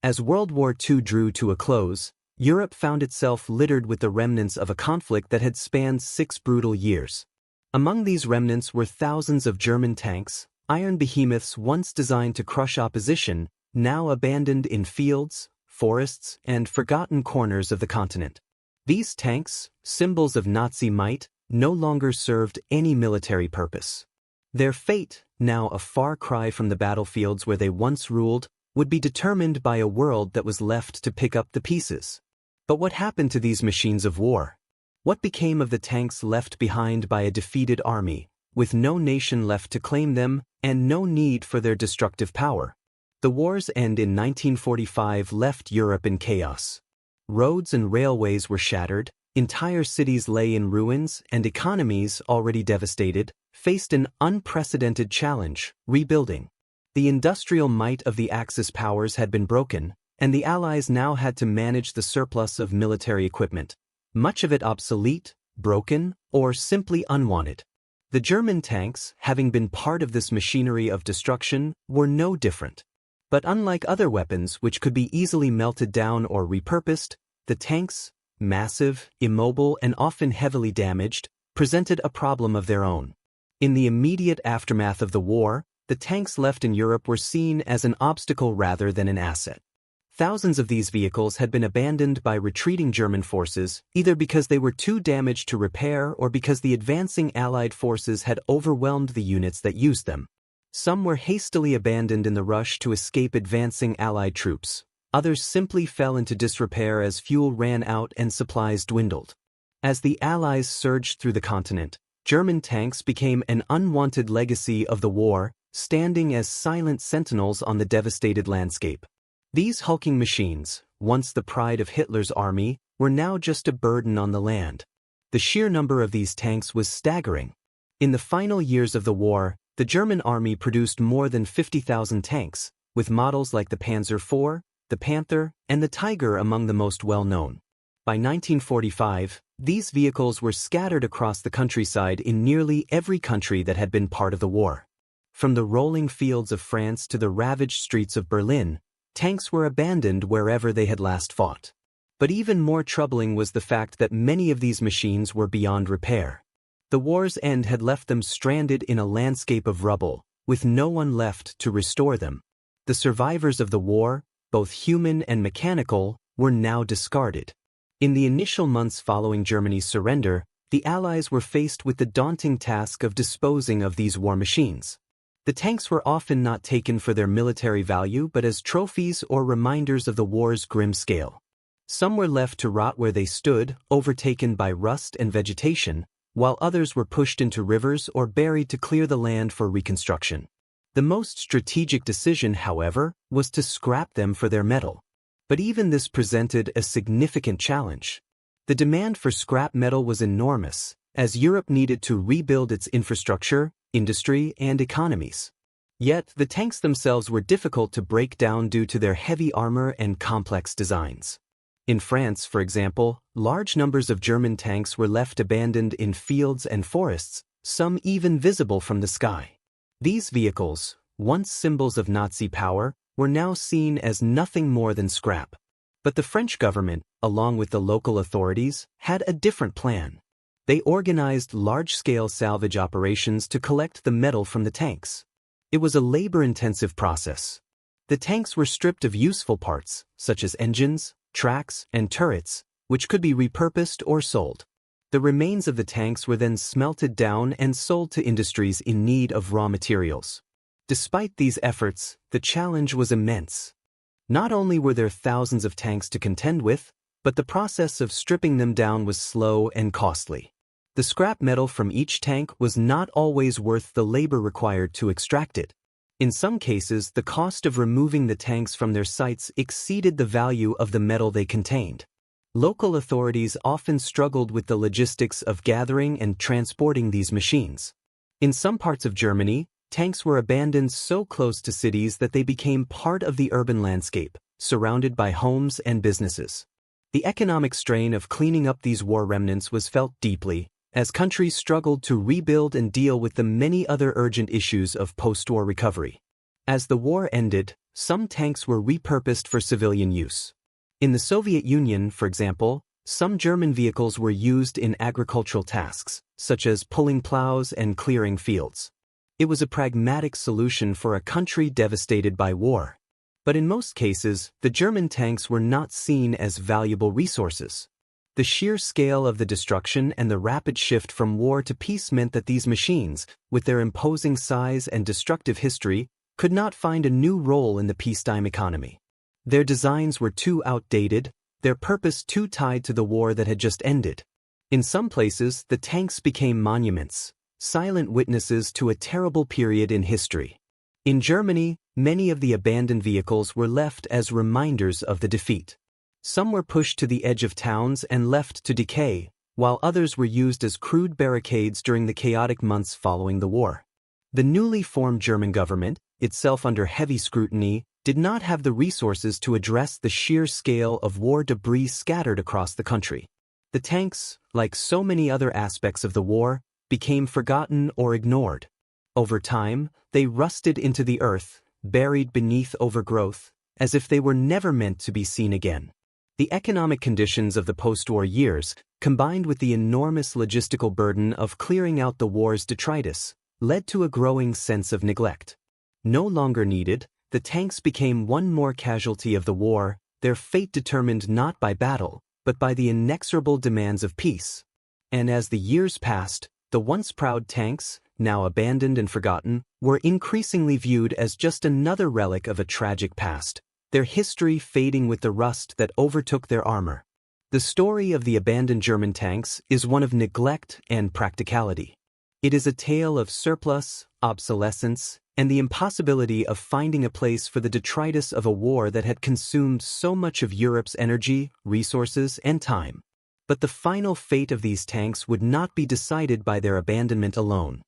As World War II drew to a close, Europe found itself littered with the remnants of a conflict that had spanned 6 brutal years. Among these remnants were thousands of German tanks, iron behemoths once designed to crush opposition, now abandoned in fields, forests, and forgotten corners of the continent. These tanks, symbols of Nazi might, no longer served any military purpose. Their fate, now a far cry from the battlefields where they once ruled, would be determined by a world that was left to pick up the pieces. But what happened to these machines of war? What became of the tanks left behind by a defeated army, with no nation left to claim them and no need for their destructive power? The war's end in 1945 left Europe in chaos. Roads and railways were shattered, entire cities lay in ruins, and economies, already devastated, faced an unprecedented challenge: rebuilding. The industrial might of the Axis powers had been broken, and the Allies now had to manage the surplus of military equipment, much of it obsolete, broken, or simply unwanted. The German tanks, having been part of this machinery of destruction, were no different. But unlike other weapons which could be easily melted down or repurposed, the tanks, massive, immobile, and often heavily damaged, presented a problem of their own. In the immediate aftermath of the war, the tanks left in Europe were seen as an obstacle rather than an asset. Thousands of these vehicles had been abandoned by retreating German forces, either because they were too damaged to repair or because the advancing Allied forces had overwhelmed the units that used them. Some were hastily abandoned in the rush to escape advancing Allied troops. Others simply fell into disrepair as fuel ran out and supplies dwindled. As the Allies surged through the continent, German tanks became an unwanted legacy of the war, standing as silent sentinels on the devastated landscape. These hulking machines, once the pride of Hitler's army, were now just a burden on the land. The sheer number of these tanks was staggering. In the final years of the war, the German army produced more than 50,000 tanks, with models like the Panzer IV, the Panther, and the Tiger among the most well-known. By 1945, these vehicles were scattered across the countryside in nearly every country that had been part of the war. From the rolling fields of France to the ravaged streets of Berlin, tanks were abandoned wherever they had last fought. But even more troubling was the fact that many of these machines were beyond repair. The war's end had left them stranded in a landscape of rubble, with no one left to restore them. The survivors of the war, both human and mechanical, were now discarded. In the initial months following Germany's surrender, the Allies were faced with the daunting task of disposing of these war machines. The tanks were often not taken for their military value but as trophies or reminders of the war's grim scale. Some were left to rot where they stood, overtaken by rust and vegetation, while others were pushed into rivers or buried to clear the land for reconstruction. The most strategic decision, however, was to scrap them for their metal. But even this presented a significant challenge. The demand for scrap metal was enormous, as Europe needed to rebuild its infrastructure, industry, and economies. Yet, the tanks themselves were difficult to break down due to their heavy armor and complex designs. In France, for example, large numbers of German tanks were left abandoned in fields and forests, some even visible from the sky. These vehicles, once symbols of Nazi power, were now seen as nothing more than scrap. But the French government, along with the local authorities, had a different plan. They organized large-scale salvage operations to collect the metal from the tanks. It was a labor-intensive process. The tanks were stripped of useful parts, such as engines, tracks, and turrets, which could be repurposed or sold. The remains of the tanks were then smelted down and sold to industries in need of raw materials. Despite these efforts, the challenge was immense. Not only were there thousands of tanks to contend with, but the process of stripping them down was slow and costly. The scrap metal from each tank was not always worth the labor required to extract it. In some cases, the cost of removing the tanks from their sites exceeded the value of the metal they contained. Local authorities often struggled with the logistics of gathering and transporting these machines. In some parts of Germany, tanks were abandoned so close to cities that they became part of the urban landscape, surrounded by homes and businesses. The economic strain of cleaning up these war remnants was felt deeply, as countries struggled to rebuild and deal with the many other urgent issues of post-war recovery. As the war ended, some tanks were repurposed for civilian use. In the Soviet Union, for example, some German vehicles were used in agricultural tasks, such as pulling plows and clearing fields. It was a pragmatic solution for a country devastated by war. But in most cases, the German tanks were not seen as valuable resources. The sheer scale of the destruction and the rapid shift from war to peace meant that these machines, with their imposing size and destructive history, could not find a new role in the peacetime economy. Their designs were too outdated, their purpose too tied to the war that had just ended. In some places, the tanks became monuments, silent witnesses to a terrible period in history. In Germany, many of the abandoned vehicles were left as reminders of the defeat. Some were pushed to the edge of towns and left to decay, while others were used as crude barricades during the chaotic months following the war. The newly formed German government, itself under heavy scrutiny, did not have the resources to address the sheer scale of war debris scattered across the country. The tanks, like so many other aspects of the war, became forgotten or ignored. Over time, they rusted into the earth, buried beneath overgrowth, as if they were never meant to be seen again. The economic conditions of the post-war years, combined with the enormous logistical burden of clearing out the war's detritus, led to a growing sense of neglect. No longer needed, the tanks became one more casualty of the war, their fate determined not by battle, but by the inexorable demands of peace. And as the years passed, the once proud tanks, now abandoned and forgotten, were increasingly viewed as just another relic of a tragic past, their history fading with the rust that overtook their armor. The story of the abandoned German tanks is one of neglect and practicality. It is a tale of surplus, obsolescence, and the impossibility of finding a place for the detritus of a war that had consumed so much of Europe's energy, resources, and time. But the final fate of these tanks would not be decided by their abandonment alone.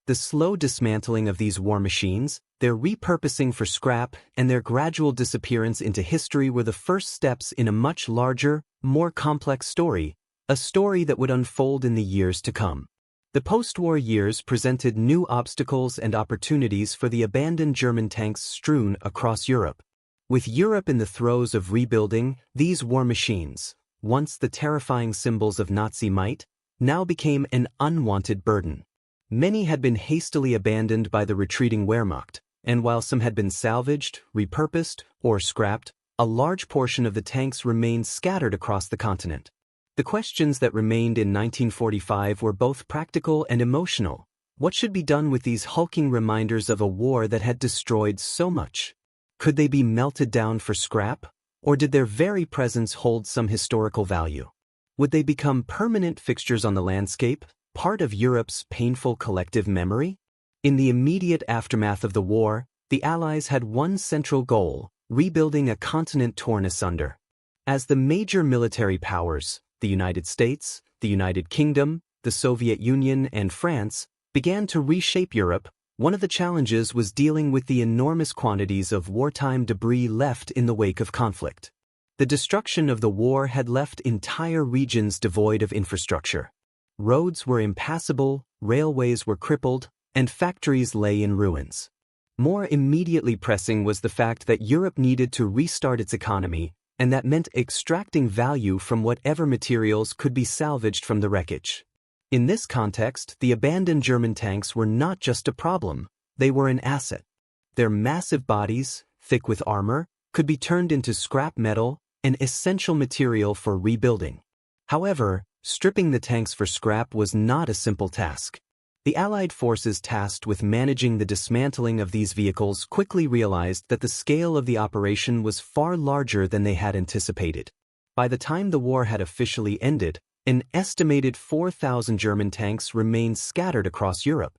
The slow dismantling of these war machines, their repurposing for scrap, and their gradual disappearance into history were the first steps in a much larger, more complex story, a story that would unfold in the years to come. The post-war years presented new obstacles and opportunities for the abandoned German tanks strewn across Europe. With Europe in the throes of rebuilding, these war machines, once the terrifying symbols of Nazi might, now became an unwanted burden. Many had been hastily abandoned by the retreating Wehrmacht, and while some had been salvaged, repurposed, or scrapped, a large portion of the tanks remained scattered across the continent. The questions that remained in 1945 were both practical and emotional. What should be done with these hulking reminders of a war that had destroyed so much? Could they be melted down for scrap, or did their very presence hold some historical value? Would they become permanent fixtures on the landscape, part of Europe's painful collective memory? In the immediate aftermath of the war, the Allies had one central goal: rebuilding a continent torn asunder. As the major military powers, the United States, the United Kingdom, the Soviet Union, and France, began to reshape Europe, one of the challenges was dealing with the enormous quantities of wartime debris left in the wake of conflict. The destruction of the war had left entire regions devoid of infrastructure. Roads were impassable, railways were crippled, and factories lay in ruins. More immediately pressing was the fact that Europe needed to restart its economy, and that meant extracting value from whatever materials could be salvaged from the wreckage. In this context, the abandoned German tanks were not just a problem, they were an asset. Their massive bodies, thick with armor, could be turned into scrap metal, an essential material for rebuilding. However, stripping the tanks for scrap was not a simple task. The Allied forces tasked with managing the dismantling of these vehicles quickly realized that the scale of the operation was far larger than they had anticipated. By the time the war had officially ended, an estimated 4,000 German tanks remained scattered across Europe.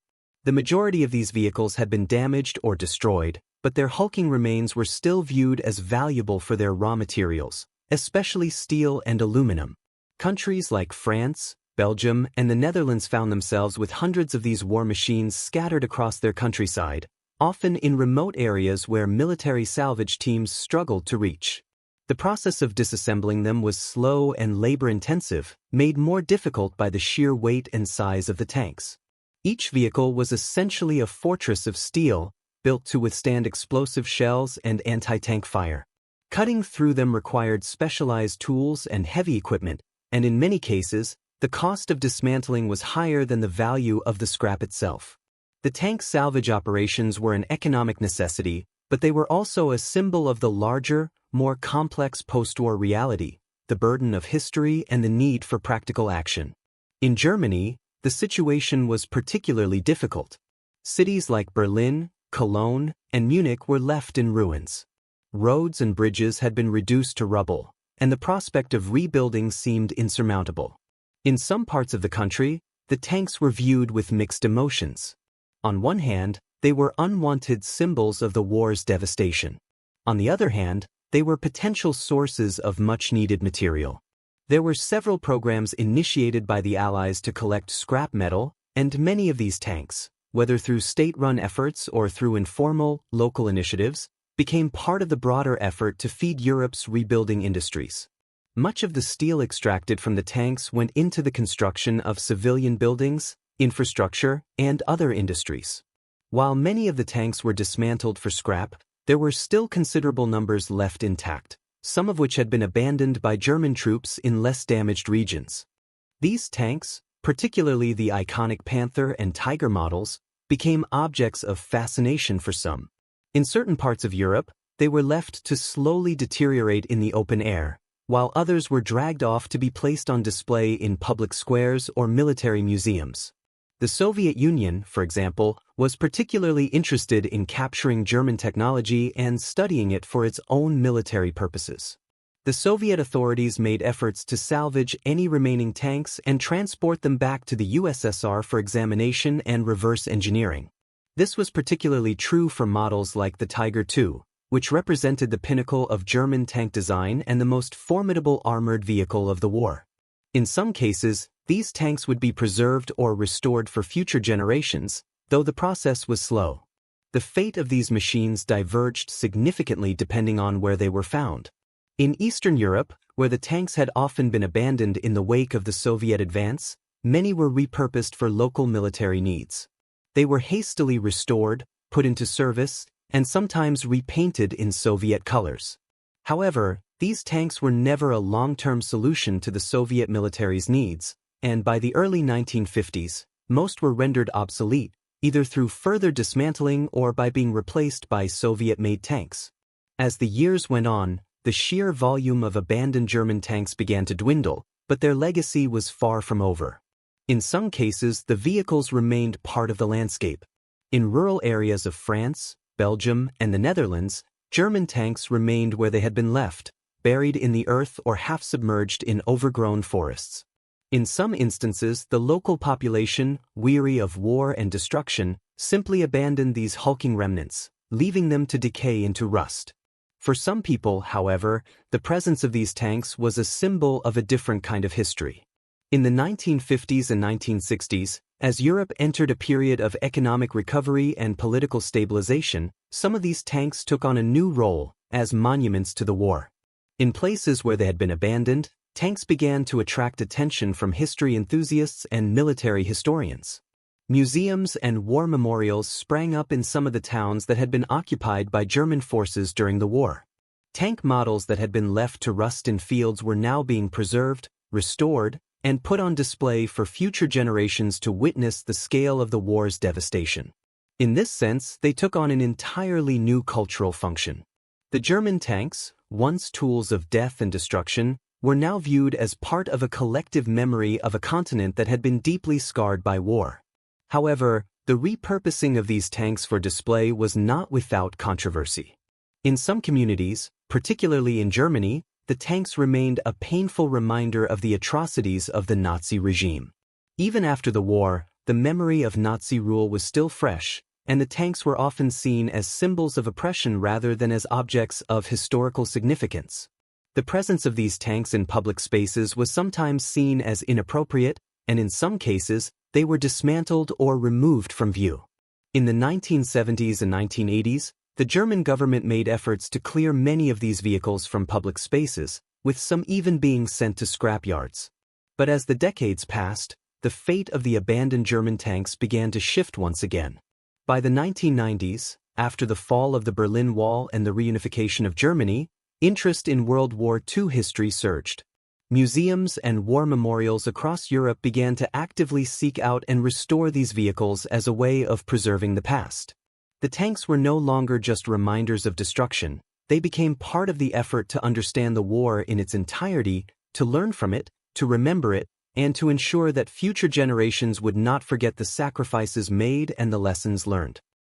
The majority of these vehicles had been damaged or destroyed, but their hulking remains were still viewed as valuable for their raw materials, especially steel and aluminum. Countries like France, Belgium, and the Netherlands found themselves with hundreds of these war machines scattered across their countryside, often in remote areas where military salvage teams struggled to reach. The process of disassembling them was slow and labor-intensive, made more difficult by the sheer weight and size of the tanks. Each vehicle was essentially a fortress of steel, built to withstand explosive shells and anti-tank fire. Cutting through them required specialized tools and heavy equipment, and in many cases, the cost of dismantling was higher than the value of the scrap itself. The tank salvage operations were an economic necessity, but they were also a symbol of the larger, more complex post-war reality, the burden of history and the need for practical action. In Germany, the situation was particularly difficult. Cities like Berlin, Cologne, and Munich were left in ruins. Roads and bridges had been reduced to rubble, and the prospect of rebuilding seemed insurmountable. In some parts of the country, the tanks were viewed with mixed emotions. On one hand, they were unwanted symbols of the war's devastation. On the other hand, they were potential sources of much-needed material. There were several programs initiated by the Allies to collect scrap metal, and many of these tanks, whether through state-run efforts or through informal, local initiatives, became part of the broader effort to feed Europe's rebuilding industries. Much of the steel extracted from the tanks went into the construction of civilian buildings, infrastructure, and other industries. While many of the tanks were dismantled for scrap, there were still considerable numbers left intact, some of which had been abandoned by German troops in less damaged regions. These tanks, particularly the iconic Panther and Tiger models, became objects of fascination for some. In certain parts of Europe, they were left to slowly deteriorate in the open air, while others were dragged off to be placed on display in public squares or military museums. The Soviet Union, for example, was particularly interested in capturing German technology and studying it for its own military purposes. The Soviet authorities made efforts to salvage any remaining tanks and transport them back to the USSR for examination and reverse engineering. This was particularly true for models like the Tiger II, which represented the pinnacle of German tank design and the most formidable armored vehicle of the war. In some cases, these tanks would be preserved or restored for future generations, though the process was slow. The fate of these machines diverged significantly depending on where they were found. In Eastern Europe, where the tanks had often been abandoned in the wake of the Soviet advance, many were repurposed for local military needs. They were hastily restored, put into service, and sometimes repainted in Soviet colors. However, these tanks were never a long-term solution to the Soviet military's needs, and by the early 1950s, most were rendered obsolete, either through further dismantling or by being replaced by Soviet-made tanks. As the years went on, the sheer volume of abandoned German tanks began to dwindle, but their legacy was far from over. In some cases, the vehicles remained part of the landscape. In rural areas of France, Belgium, and the Netherlands, German tanks remained where they had been left, buried in the earth or half-submerged in overgrown forests. In some instances, the local population, weary of war and destruction, simply abandoned these hulking remnants, leaving them to decay into rust. For some people, however, the presence of these tanks was a symbol of a different kind of history. In the 1950s and 1960s, as Europe entered a period of economic recovery and political stabilization, some of these tanks took on a new role as monuments to the war. In places where they had been abandoned, tanks began to attract attention from history enthusiasts and military historians. Museums and war memorials sprang up in some of the towns that had been occupied by German forces during the war. Tank models that had been left to rust in fields were now being preserved, restored, and put on display for future generations to witness the scale of the war's devastation. In this sense, they took on an entirely new cultural function. The German tanks, once tools of death and destruction, were now viewed as part of a collective memory of a continent that had been deeply scarred by war. However, the repurposing of these tanks for display was not without controversy. In some communities, particularly in Germany, the tanks remained a painful reminder of the atrocities of the Nazi regime. Even after the war, the memory of Nazi rule was still fresh, and the tanks were often seen as symbols of oppression rather than as objects of historical significance. The presence of these tanks in public spaces was sometimes seen as inappropriate, and in some cases, they were dismantled or removed from view. In the 1970s and 1980s, the German government made efforts to clear many of these vehicles from public spaces, with some even being sent to scrapyards. But as the decades passed, the fate of the abandoned German tanks began to shift once again. By the 1990s, After the fall of the Berlin Wall and the reunification of Germany, interest in World War II history surged. Museums and war memorials across Europe began to actively seek out and restore these vehicles as a way of preserving the past. The tanks were no longer just reminders of destruction, they became part of the effort to understand the war in its entirety, to learn from it, to remember it, and to ensure that future generations would not forget the sacrifices made and the lessons learned.